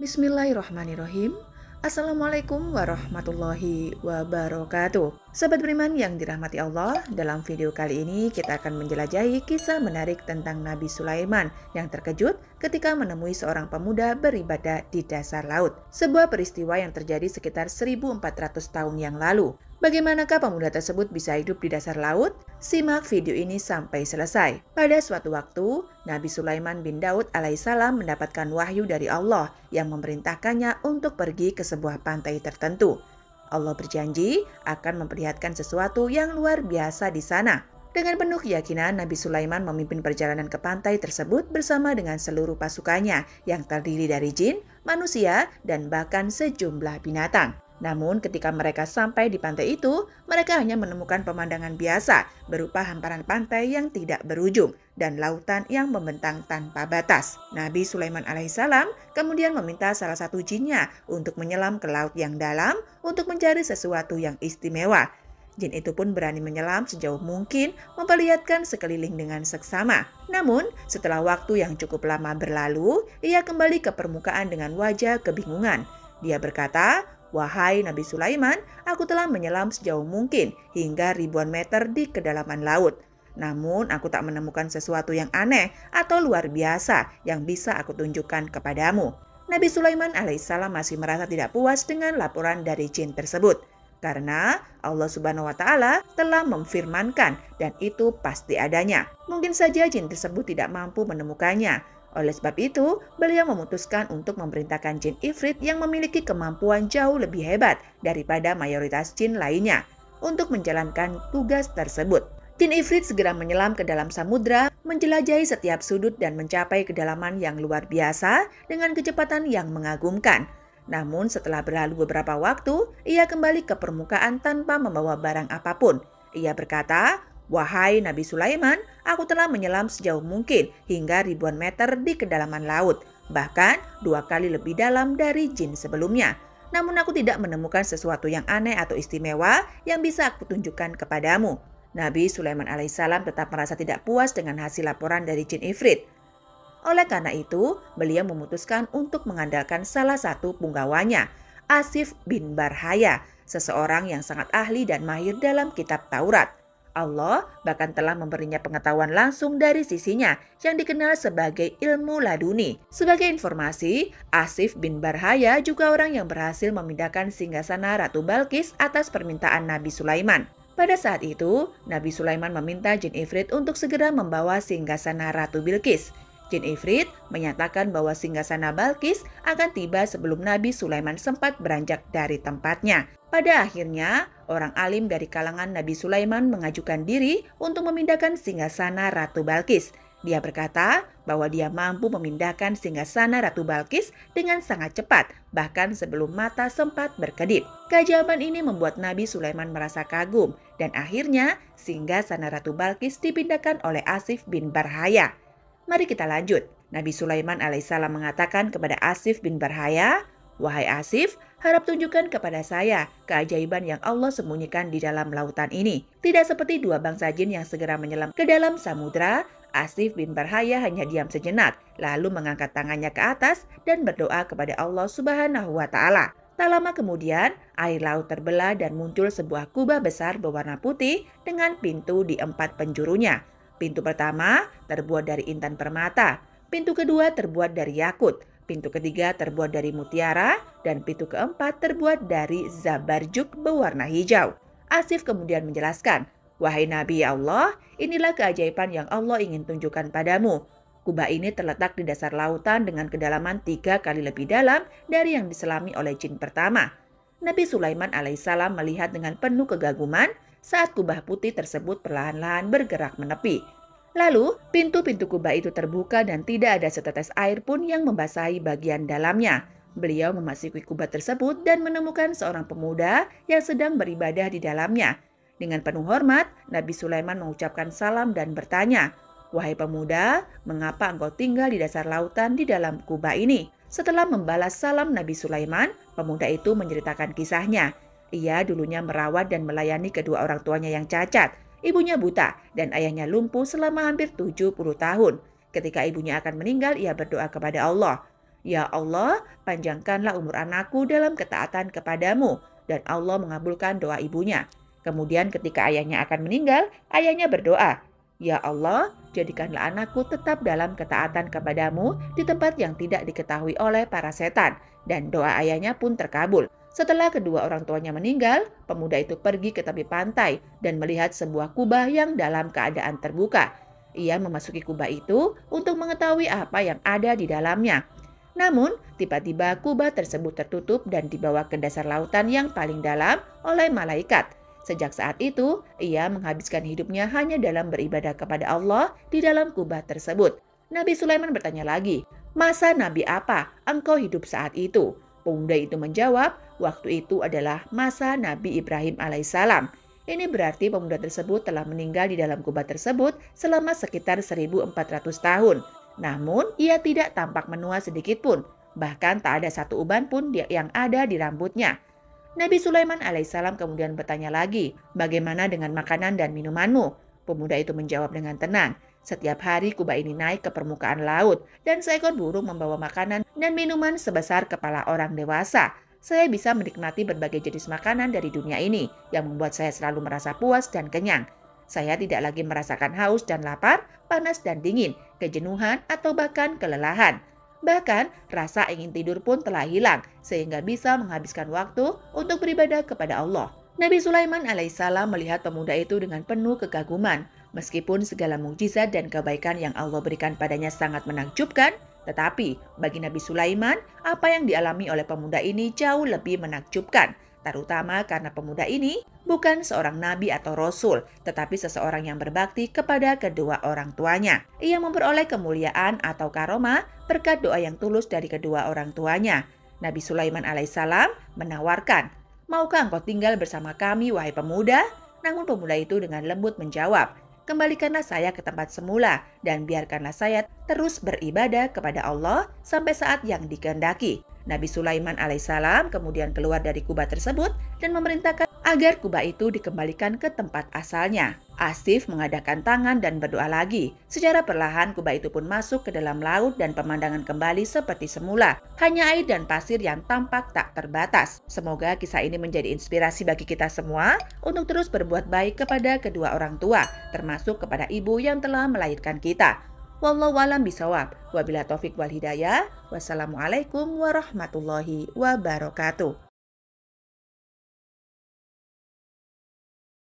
Bismillahirrahmanirrahim. Assalamualaikum warahmatullahi wabarakatuh. Sobat beriman yang dirahmati Allah, dalam video kali ini kita akan menjelajahi kisah menarik tentang Nabi Sulaiman yang terkejut ketika menemui seorang pemuda beribadah di dasar laut. Sebuah peristiwa yang terjadi sekitar 1400 tahun yang lalu. Bagaimanakah pemuda tersebut bisa hidup di dasar laut? Simak video ini sampai selesai. Pada suatu waktu, Nabi Sulaiman bin Daud alaihissalam mendapatkan wahyu dari Allah yang memerintahkannya untuk pergi ke sebuah pantai tertentu. Allah berjanji akan memperlihatkan sesuatu yang luar biasa di sana. Dengan penuh keyakinan, Nabi Sulaiman memimpin perjalanan ke pantai tersebut bersama dengan seluruh pasukannya yang terdiri dari jin, manusia, dan bahkan sejumlah binatang. Namun ketika mereka sampai di pantai itu, mereka hanya menemukan pemandangan biasa berupa hamparan pantai yang tidak berujung dan lautan yang membentang tanpa batas. Nabi Sulaiman alaihissalam kemudian meminta salah satu jinnya untuk menyelam ke laut yang dalam untuk mencari sesuatu yang istimewa. Jin itu pun berani menyelam sejauh mungkin, memperlihatkan sekeliling dengan seksama. Namun, setelah waktu yang cukup lama berlalu, ia kembali ke permukaan dengan wajah kebingungan. Dia berkata, "Wahai Nabi Sulaiman, aku telah menyelam sejauh mungkin hingga ribuan meter di kedalaman laut. Namun aku tak menemukan sesuatu yang aneh atau luar biasa yang bisa aku tunjukkan kepadamu." Nabi Sulaiman alaihissalam masih merasa tidak puas dengan laporan dari jin tersebut. Karena Allah Subhanahu wa Ta'ala telah memfirmankan dan itu pasti adanya. Mungkin saja jin tersebut tidak mampu menemukannya. Oleh sebab itu, beliau memutuskan untuk memerintahkan jin Ifrit yang memiliki kemampuan jauh lebih hebat daripada mayoritas jin lainnya untuk menjalankan tugas tersebut. Jin Ifrit segera menyelam ke dalam samudra, menjelajahi setiap sudut dan mencapai kedalaman yang luar biasa dengan kecepatan yang mengagumkan. Namun setelah berlalu beberapa waktu, ia kembali ke permukaan tanpa membawa barang apapun. Ia berkata, "Wahai Nabi Sulaiman, aku telah menyelam sejauh mungkin hingga ribuan meter di kedalaman laut, bahkan 2 kali lebih dalam dari jin sebelumnya. Namun aku tidak menemukan sesuatu yang aneh atau istimewa yang bisa aku tunjukkan kepadamu." Nabi Sulaiman alaihissalam tetap merasa tidak puas dengan hasil laporan dari jin Ifrit. Oleh karena itu, beliau memutuskan untuk mengandalkan salah satu punggawanya, Asif bin Barhaya, seseorang yang sangat ahli dan mahir dalam kitab Taurat. Allah bahkan telah memberinya pengetahuan langsung dari sisinya yang dikenal sebagai ilmu laduni. Sebagai informasi, Asif bin Barhaya juga orang yang berhasil memindahkan singgasana Ratu Balkis atas permintaan Nabi Sulaiman. Pada saat itu, Nabi Sulaiman meminta jin Ifrit untuk segera membawa singgasana Ratu Bilqis. Jin Ifrit menyatakan bahwa singgasana Balkis akan tiba sebelum Nabi Sulaiman sempat beranjak dari tempatnya. Pada akhirnya, orang alim dari kalangan Nabi Sulaiman mengajukan diri untuk memindahkan singgasana Ratu Balkis. Dia berkata bahwa dia mampu memindahkan singgasana Ratu Balkis dengan sangat cepat, bahkan sebelum mata sempat berkedip. Keajaiban ini membuat Nabi Sulaiman merasa kagum, dan akhirnya singgasana Ratu Balkis dipindahkan oleh Asif bin Barhaya. Mari kita lanjut. Nabi Sulaiman alaihissalam mengatakan kepada Asif bin Barhaya, "Wahai Asif, harap tunjukkan kepada saya keajaiban yang Allah sembunyikan di dalam lautan ini." Tidak seperti dua bangsa jin yang segera menyelam ke dalam samudra, Asif bin Barhaya hanya diam sejenak, lalu mengangkat tangannya ke atas dan berdoa kepada Allah Subhanahu wa Ta'ala. Tak lama kemudian, air laut terbelah dan muncul sebuah kubah besar berwarna putih dengan pintu di 4 penjurunya. Pintu pertama terbuat dari intan permata, pintu kedua terbuat dari yakut, pintu ketiga terbuat dari mutiara, dan pintu keempat terbuat dari zabarjuk berwarna hijau. Asif kemudian menjelaskan, "Wahai Nabi Allah, inilah keajaiban yang Allah ingin tunjukkan padamu. Kubah ini terletak di dasar lautan dengan kedalaman 3 kali lebih dalam dari yang diselami oleh jin pertama." Nabi Sulaiman alaihissalam melihat dengan penuh kegaguman saat kubah putih tersebut perlahan-lahan bergerak menepi. Lalu, pintu-pintu kubah itu terbuka dan tidak ada setetes air pun yang membasahi bagian dalamnya. Beliau memasuki kubah tersebut dan menemukan seorang pemuda yang sedang beribadah di dalamnya. Dengan penuh hormat, Nabi Sulaiman mengucapkan salam dan bertanya, "Wahai pemuda, mengapa engkau tinggal di dasar lautan di dalam kubah ini?" Setelah membalas salam Nabi Sulaiman, pemuda itu menceritakan kisahnya. Ia dulunya merawat dan melayani kedua orang tuanya yang cacat. Ibunya buta dan ayahnya lumpuh selama hampir 70 tahun. Ketika ibunya akan meninggal, ia berdoa kepada Allah, "Ya Allah, panjangkanlah umur anakku dalam ketaatan kepadamu." Dan Allah mengabulkan doa ibunya. Kemudian ketika ayahnya akan meninggal, ayahnya berdoa, "Ya Allah, jadikanlah anakku tetap dalam ketaatan kepadamu di tempat yang tidak diketahui oleh para setan." Dan doa ayahnya pun terkabul. Setelah kedua orang tuanya meninggal, pemuda itu pergi ke tepi pantai dan melihat sebuah kubah yang dalam keadaan terbuka. Ia memasuki kubah itu untuk mengetahui apa yang ada di dalamnya. Namun, tiba-tiba kubah tersebut tertutup dan dibawa ke dasar lautan yang paling dalam oleh malaikat. Sejak saat itu, ia menghabiskan hidupnya hanya dalam beribadah kepada Allah di dalam kubah tersebut. Nabi Sulaiman bertanya lagi, "Masa nabi apa engkau hidup saat itu?" Pemuda itu menjawab, "Waktu itu adalah masa Nabi Ibrahim alaihissalam." Ini berarti pemuda tersebut telah meninggal di dalam kubah tersebut selama sekitar 1400 tahun. Namun, ia tidak tampak menua sedikit pun. Bahkan tak ada satu uban pun yang ada di rambutnya. Nabi Sulaiman alaihissalam kemudian bertanya lagi, "Bagaimana dengan makanan dan minumanmu?" Pemuda itu menjawab dengan tenang, "Setiap hari kubah ini naik ke permukaan laut, dan seekor burung membawa makanan dan minuman sebesar kepala orang dewasa. Saya bisa menikmati berbagai jenis makanan dari dunia ini, yang membuat saya selalu merasa puas dan kenyang. Saya tidak lagi merasakan haus dan lapar, panas dan dingin, kejenuhan, atau bahkan kelelahan. Bahkan, rasa ingin tidur pun telah hilang, sehingga bisa menghabiskan waktu untuk beribadah kepada Allah." Nabi Sulaiman alaihissalam melihat pemuda itu dengan penuh kekaguman. Meskipun segala mukjizat dan kebaikan yang Allah berikan padanya sangat menakjubkan, tetapi bagi Nabi Sulaiman, apa yang dialami oleh pemuda ini jauh lebih menakjubkan, terutama karena pemuda ini bukan seorang nabi atau rasul, tetapi seseorang yang berbakti kepada kedua orang tuanya. Ia memperoleh kemuliaan atau karomah berkat doa yang tulus dari kedua orang tuanya. Nabi Sulaiman alaihissalam menawarkan, "Maukah engkau tinggal bersama kami, wahai pemuda?" Namun pemuda itu dengan lembut menjawab, "Kembalikanlah saya ke tempat semula dan biarkanlah saya terus beribadah kepada Allah sampai saat yang dikehendaki." Nabi Sulaiman alaihissalam kemudian keluar dari kubah tersebut dan memerintahkan agar kubah itu dikembalikan ke tempat asalnya. Asif mengadakan tangan dan berdoa lagi. Secara perlahan kubah itu pun masuk ke dalam laut dan pemandangan kembali seperti semula. Hanya air dan pasir yang tampak tak terbatas. Semoga kisah ini menjadi inspirasi bagi kita semua untuk terus berbuat baik kepada kedua orang tua, termasuk kepada ibu yang telah melahirkan kita. Wallahu a'lam bishawab. Wabillahi taufik wal hidayah. Wassalamualaikum warahmatullahi wabarakatuh.